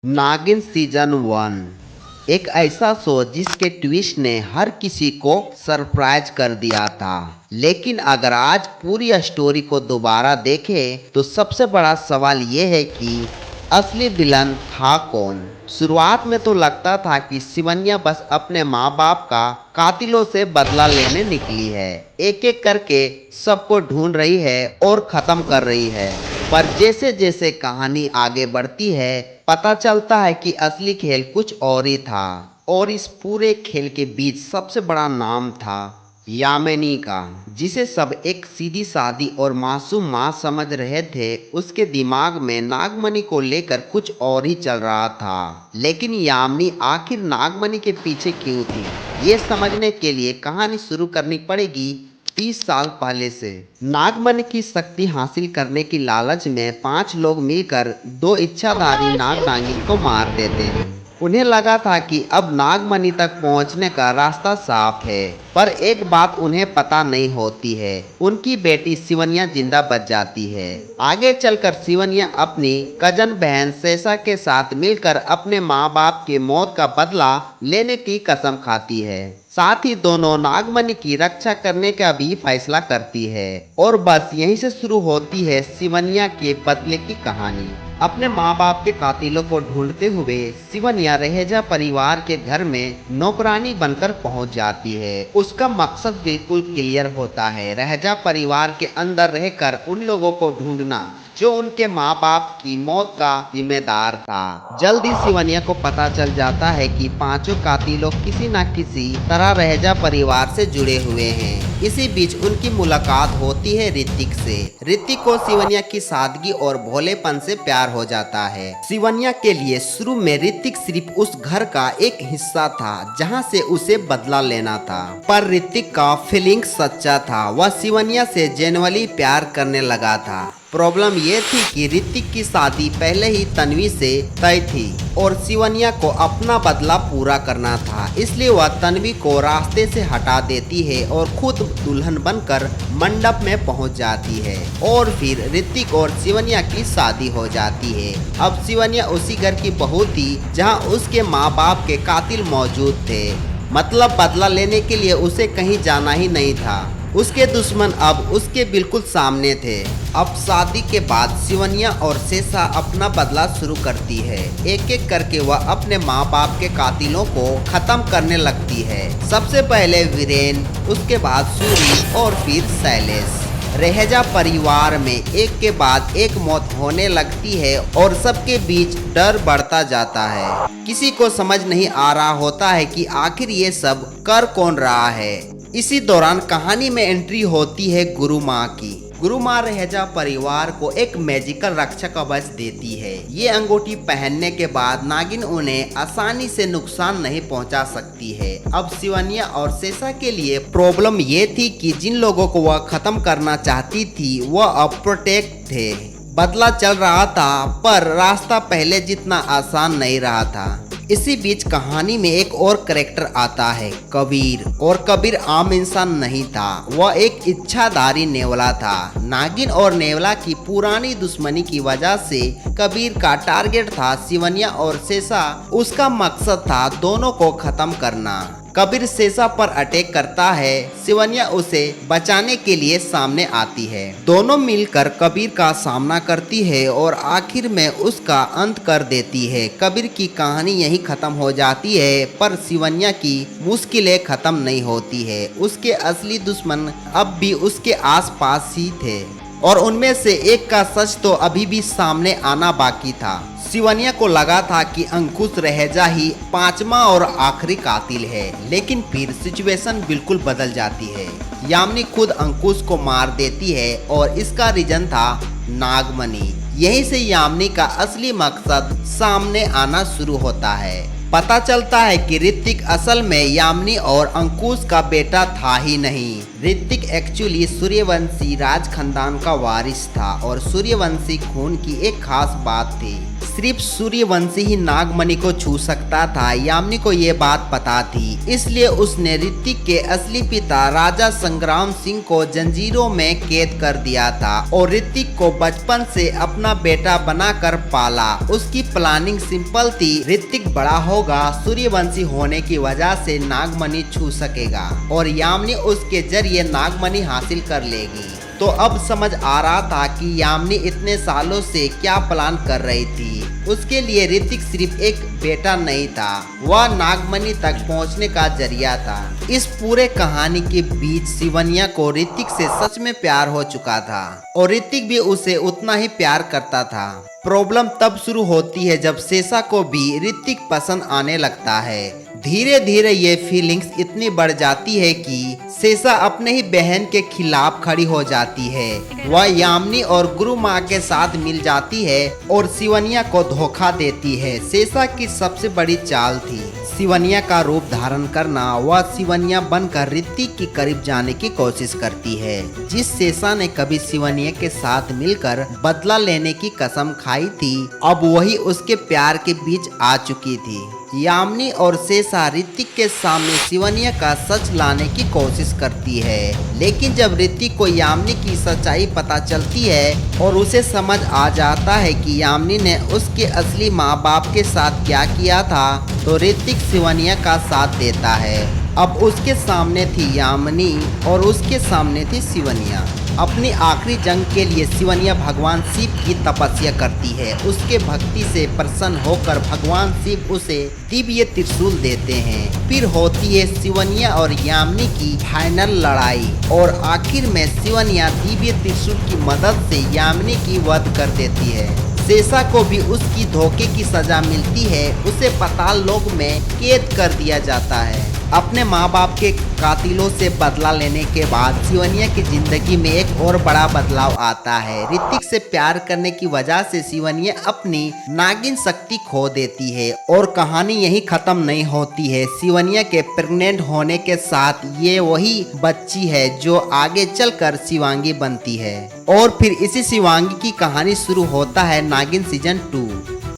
नागिन सीजन 1 एक ऐसा शो जिसके ट्विस्ट ने हर किसी को सरप्राइज कर दिया था। लेकिन अगर आज पूरी स्टोरी को दोबारा देखें तो सबसे बड़ा सवाल ये है कि असली विलन था कौन। शुरुआत में तो लगता था कि शिवन्या बस अपने माँ बाप का कातिलों से बदला लेने निकली है, एक एक करके सबको ढूंढ रही है और खत्म कर रही है। पर जैसे जैसे कहानी आगे बढ़ती है पता चलता है कि असली खेल कुछ और ही था। और इस पूरे खेल के बीच सबसे बड़ा नाम था यामिनी का, जिसे सब एक सीधी सादी और मासूम माँ समझ रहे थे। उसके दिमाग में नागमणि को लेकर कुछ और ही चल रहा था। लेकिन यामिनी आखिर नागमणि के पीछे क्यों थी, ये समझने के लिए कहानी शुरू करनी पड़ेगी 30 साल पहले से। नागमणि की शक्ति हासिल करने की लालच में 5 लोग मिलकर 2 इच्छाधारी नाग नागिन को मार देते हैं। उन्हें लगा था कि अब नागमणि तक पहुंचने का रास्ता साफ है, पर एक बात उन्हें पता नहीं होती है, उनकी बेटी शिवन्या जिंदा बच जाती है। आगे चलकर शिवन्या अपनी कजन बहन शेषा के साथ मिलकर अपने माँ बाप के मौत का बदला लेने की कसम खाती है। साथ ही दोनों नागमणि की रक्षा करने का भी फैसला करती है। और बस यहीं से शुरू होती है शिवन्या के बदले की कहानी। अपने माँ बाप के कातिलों को ढूंढते हुए शिवन्या रहेजा परिवार के घर में नौकरानी बनकर पहुंच जाती है। उसका मकसद बिल्कुल क्लियर होता है, रहेजा परिवार के अंदर रहकर उन लोगों को ढूंढना जो उनके माँ बाप की मौत का जिम्मेदार था। जल्द ही शिवन्या को पता चल जाता है कि 5 कातिलों किसी न किसी तरह रहेजा परिवार से जुड़े हुए हैं। इसी बीच उनकी मुलाकात होती है ऋतिक से। ऋतिक को शिवन्या की सादगी और भोलेपन से प्यार हो जाता है। शिवन्या के लिए शुरू में ऋतिक सिर्फ उस घर का एक हिस्सा था जहां से उसे बदला लेना था। पर ऋतिक का फीलिंग सच्चा था, वह शिवन्या से जेन्युइनली प्यार करने लगा था। प्रॉब्लम ये थी कि ऋतिक की शादी पहले ही तन्वी से तय थी और शिवन्या को अपना बदला पूरा करना था। इसलिए वह तन्वी को रास्ते से हटा देती है और खुद दुल्हन बनकर मंडप में पहुंच जाती है। और फिर ऋतिक और शिवन्या की शादी हो जाती है। अब शिवन्या उसी घर की बहू थी जहां उसके माँ बाप के कातिल मौजूद थे। मतलब बदला लेने के लिए उसे कहीं जाना ही नहीं था। उसके दुश्मन अब उसके बिल्कुल सामने थे। अब शादी के बाद शिवन्या और शेषा अपना बदला शुरू करती है। एक एक करके वह अपने माँ बाप के कातिलों को खत्म करने लगती है। सबसे पहले वीरेन, उसके बाद सूरी और फिर शैलेश। रहेजा परिवार में एक के बाद एक मौत होने लगती है और सबके बीच डर बढ़ता जाता है। किसी को समझ नहीं आ रहा होता है कि आखिर ये सब कर कौन रहा है। इसी दौरान कहानी में एंट्री होती है गुरु माँ की। गुरु माँ रहेजा परिवार को एक मैजिकल रक्षा कवच देती है। ये अंगूठी पहनने के बाद नागिन उन्हें आसानी से नुकसान नहीं पहुंचा सकती है। अब शिवन्या और शेषा के लिए प्रॉब्लम ये थी कि जिन लोगों को वह खत्म करना चाहती थी वह अब प्रोटेक्ट थे। बदला चल रहा था पर रास्ता पहले जितना आसान नहीं रहा था। इसी बीच कहानी में एक और कैरेक्टर आता है, कबीर। और कबीर आम इंसान नहीं था, वह एक इच्छाधारी नेवला था। नागिन और नेवला की पुरानी दुश्मनी की वजह से कबीर का टारगेट था शिवन्या और शेषा। उसका मकसद था दोनों को खत्म करना। कबीर शेषा पर अटैक करता है। शिवन्या उसे बचाने के लिए सामने आती है। दोनों मिलकर कबीर का सामना करती है और आखिर में उसका अंत कर देती है। कबीर की कहानी यहीं खत्म हो जाती है, पर शिवन्या की मुश्किलें खत्म नहीं होती है। उसके असली दुश्मन अब भी उसके आसपास ही थे और उनमें से एक का सच तो अभी भी सामने आना बाकी था। शिवन्या को लगा था कि अंकुश रहेजा ही 5वां और आखिरी कातिल है, लेकिन फिर सिचुएशन बिल्कुल बदल जाती है। यामिनी खुद अंकुश को मार देती है और इसका रीजन था नागमणि। यहीं से यामिनी का असली मकसद सामने आना शुरू होता है। पता चलता है कि ऋतिक असल में यामिनी और अंकुश का बेटा था ही नहीं। ऋतिक एक्चुअली सूर्यवंशी राज खानदान का वारिस था और सूर्यवंशी खून की एक खास बात थी। सिर्फ सूर्यवंशी ही नागमणि को छू सकता था। यामिनी को ये बात पता थी, इसलिए उसने ऋतिक के असली पिता राजा संग्राम सिंह को जंजीरों में कैद कर दिया था और ऋतिक को बचपन से अपना बेटा बनाकर पाला। उसकी प्लानिंग सिंपल थी, ऋतिक बड़ा होगा, सूर्यवंशी होने की वजह से नागमणि छू सकेगा और यामिनी उसके जरिए नागमणि हासिल कर लेगी। तो अब समझ आ रहा था कि यामिनी इतने सालों से क्या प्लान कर रही थी। उसके लिए ऋतिक सिर्फ एक बेटा नहीं था, वह नागमणि तक पहुंचने का जरिया था। इस पूरे कहानी के बीच शिवन्या को ऋतिक से सच में प्यार हो चुका था और ऋतिक भी उसे उतना ही प्यार करता था। प्रॉब्लम तब शुरू होती है जब शेषा को भी ऋतिक पसंद आने लगता है। धीरे धीरे ये फीलिंग्स इतनी बढ़ जाती है कि शेषा अपने ही बहन के खिलाफ खड़ी हो जाती है। वह यामिनी और गुरु माँ के साथ मिल जाती है और शिवन्या को धोखा देती है। शेषा की सबसे बड़ी चाल थी शिवन्या का रूप धारण करना। वह शिवन्या बनकर ऋतिक के करीब जाने की कोशिश करती है। जिस शेषा ने कभी शिवन्या के साथ मिलकर बदला लेने की कसम खाई थी, अब वही उसके प्यार के बीच आ चुकी थी। यामिनी और शेषा ऋतिक के सामने शिवन्या का सच लाने की कोशिश करती है, लेकिन जब ऋतिक को यामिनी की सच्चाई पता चलती है और उसे समझ आ जाता है कि यामिनी ने उसके असली माँ बाप के साथ क्या किया था, तो ऋतिक शिवन्या का साथ देता है। अब उसके सामने थी यामिनी और उसके सामने थी शिवन्या। अपनी आखिरी जंग के लिए शिवन्या भगवान शिव की तपस्या करती है। उसके भक्ति से प्रसन्न होकर भगवान शिव उसे दिव्य त्रिशूल देते हैं। फिर होती है शिवन्या और यामिनी की फाइनल लड़ाई और आखिर में शिवन्या दिव्य त्रिशूल की मदद से यामिनी की वध कर देती है। शेषा को भी उसकी धोखे की सजा मिलती है, उसे पाताल लोक में कैद कर दिया जाता है। अपने माँ बाप के कातिलों से बदला लेने के बाद शिवन्या की जिंदगी में एक और बड़ा बदलाव आता है। ऋतिक से प्यार करने की वजह से शिवन्या अपनी नागिन शक्ति खो देती है और कहानी यही खत्म नहीं होती है। शिवन्या के प्रेग्नेंट होने के साथ ये वही बच्ची है जो आगे चलकर शिवांगी बनती है और फिर इसी शिवांगी की कहानी शुरू होता है नागिन सीजन 2।